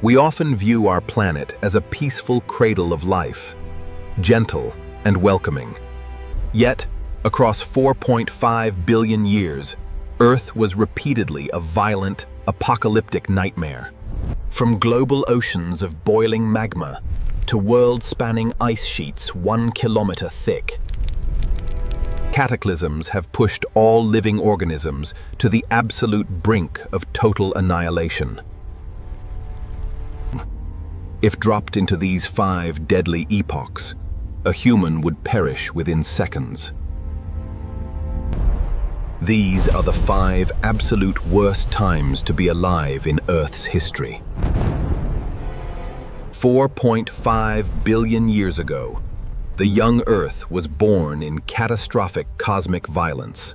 We often view our planet as a peaceful cradle of life, gentle and welcoming. Yet, across 4.5 billion years, Earth was repeatedly a violent, apocalyptic nightmare. From global oceans of boiling magma to world-spanning ice sheets 1 kilometer thick, cataclysms have pushed all living organisms to the absolute brink of total annihilation. If dropped into these 5 deadly epochs, a human would perish within seconds. These are the 5 absolute worst times to be alive in Earth's history. 4.5 billion years ago, the young Earth was born in catastrophic cosmic violence.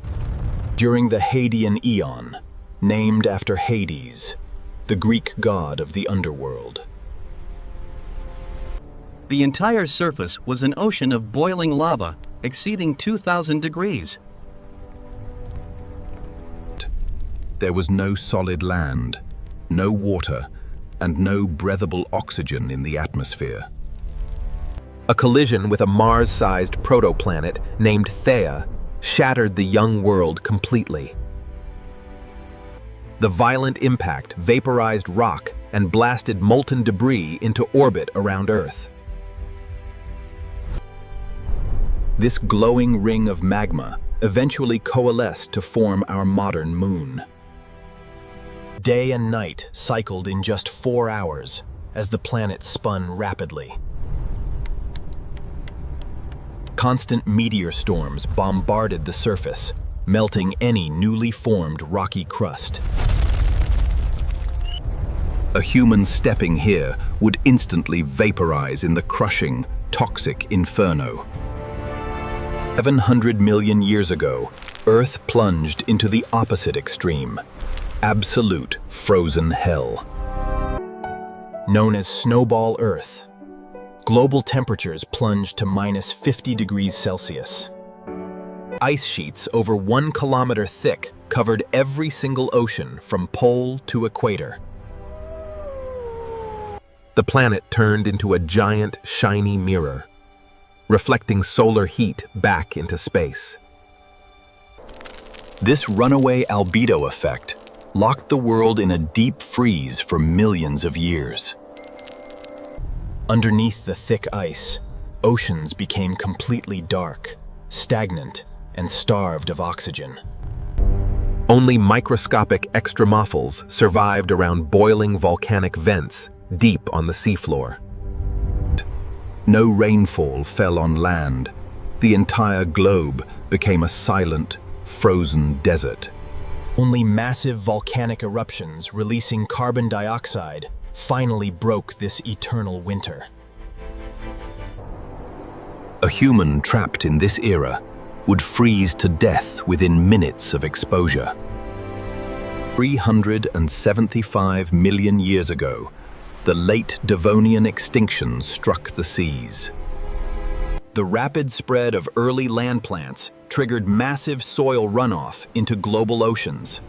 During the Hadean Eon, named after Hades, the Greek god of the underworld. The entire surface was an ocean of boiling lava, exceeding 2,000 degrees. There was no solid land, no water, and no breathable oxygen in the atmosphere. A collision with a Mars-sized protoplanet named Theia shattered the young world completely. The violent impact vaporized rock and blasted molten debris into orbit around Earth. This glowing ring of magma eventually coalesced to form our modern moon. Day and night cycled in just 4 hours as the planet spun rapidly. Constant meteor storms bombarded the surface, melting any newly formed rocky crust. A human stepping here would instantly vaporize in the crushing, toxic inferno. 700 million years ago, Earth plunged into the opposite extreme, absolute frozen hell. Known as Snowball Earth, global temperatures plunged to -50 degrees Celsius. Ice sheets over 1 kilometer thick covered every single ocean from pole to equator. The planet turned into a giant, shiny mirror, reflecting solar heat back into space. This runaway albedo effect locked the world in a deep freeze for millions of years. Underneath the thick ice, oceans became completely dark, stagnant, and starved of oxygen. Only microscopic extremophils survived around boiling volcanic vents deep on the seafloor. No rainfall fell on land. The entire globe became a silent, frozen desert. Only massive volcanic eruptions releasing carbon dioxide finally broke this eternal winter. A human trapped in this era would freeze to death within minutes of exposure. 375 million years ago, the late Devonian extinctions struck the seas. The rapid spread of early land plants triggered massive soil runoff into global oceans.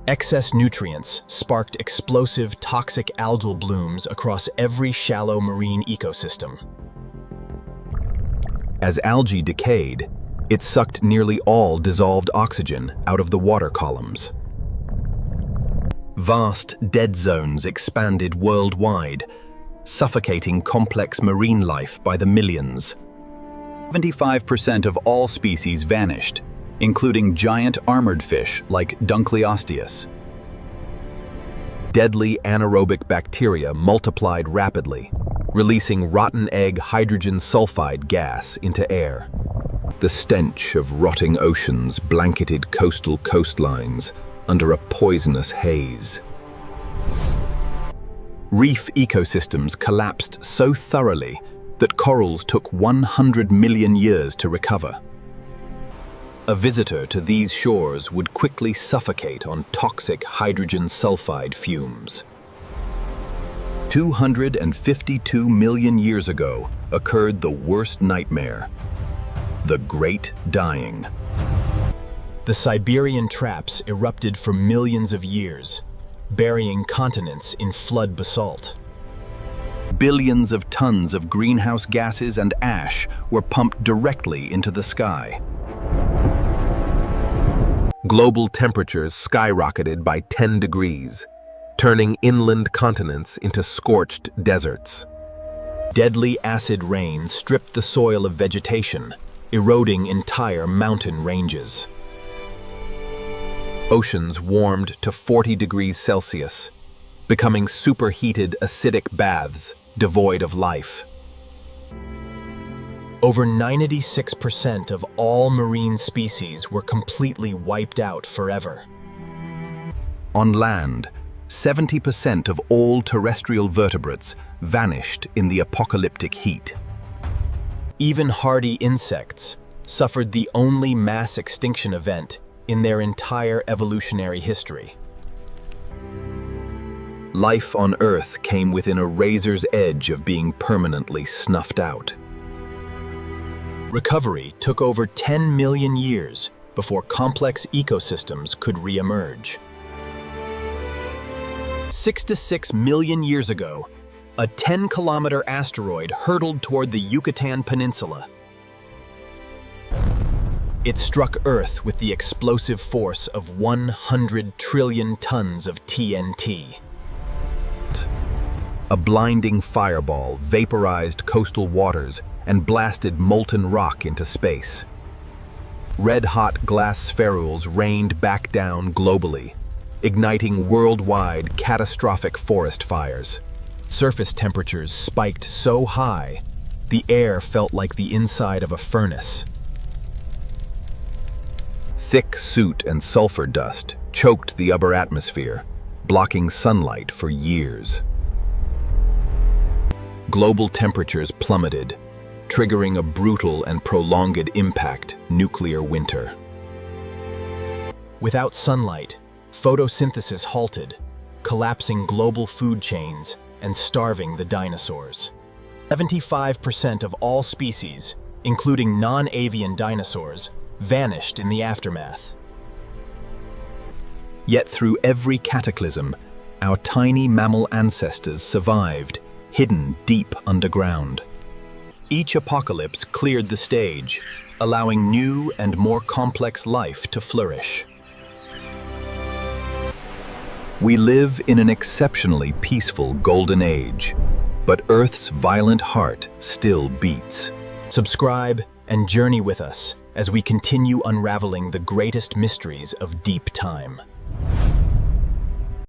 Excess nutrients sparked explosive toxic algal blooms across every shallow marine ecosystem. As algae decayed, it sucked nearly all dissolved oxygen out of the water columns. Vast dead zones expanded worldwide, suffocating complex marine life by the millions. 75% of all species vanished, including giant armored fish like Dunkleosteus. Deadly anaerobic bacteria multiplied rapidly, releasing rotten egg hydrogen sulfide gas into air. The stench of rotting oceans blanketed coastal coastlines under a poisonous haze. Reef ecosystems collapsed so thoroughly that corals took 100 million years to recover. A visitor to these shores would quickly suffocate on toxic hydrogen sulfide fumes. 252 million years ago occurred the worst nightmare, the Great Dying. The Siberian traps erupted for millions of years, burying continents in flood basalt. Billions of tons of greenhouse gases and ash were pumped directly into the sky. Global temperatures skyrocketed by 10 degrees, turning inland continents into scorched deserts. Deadly acid rain stripped the soil of vegetation, eroding entire mountain ranges. Oceans warmed to 40 degrees Celsius, becoming superheated acidic baths devoid of life. Over 96% of all marine species were completely wiped out forever. On land, 70% of all terrestrial vertebrates vanished in the apocalyptic heat. Even hardy insects suffered the only mass extinction event in their entire evolutionary history. Life on Earth came within a razor's edge of being permanently snuffed out. Recovery took over 10 million years before complex ecosystems could re-emerge. 6 to 6 million years ago, a 10-kilometer asteroid hurtled toward the Yucatan Peninsula. It struck Earth with the explosive force of 100 trillion tons of TNT. A blinding fireball vaporized coastal waters and blasted molten rock into space. Red-hot glass spherules rained back down globally, igniting worldwide catastrophic forest fires. Surface temperatures spiked so high, the air felt like the inside of a furnace. Thick soot and sulfur dust choked the upper atmosphere, blocking sunlight for years. Global temperatures plummeted, triggering a brutal and prolonged impact nuclear winter. Without sunlight, photosynthesis halted, collapsing global food chains and starving the dinosaurs. 75% of all species, including non-avian dinosaurs, vanished in the aftermath. Yet through every cataclysm, our tiny mammal ancestors survived, hidden deep underground. Each apocalypse cleared the stage, allowing new and more complex life to flourish. We live in an exceptionally peaceful golden age, but Earth's violent heart still beats. Subscribe and journey with us as we continue unraveling the greatest mysteries of deep time.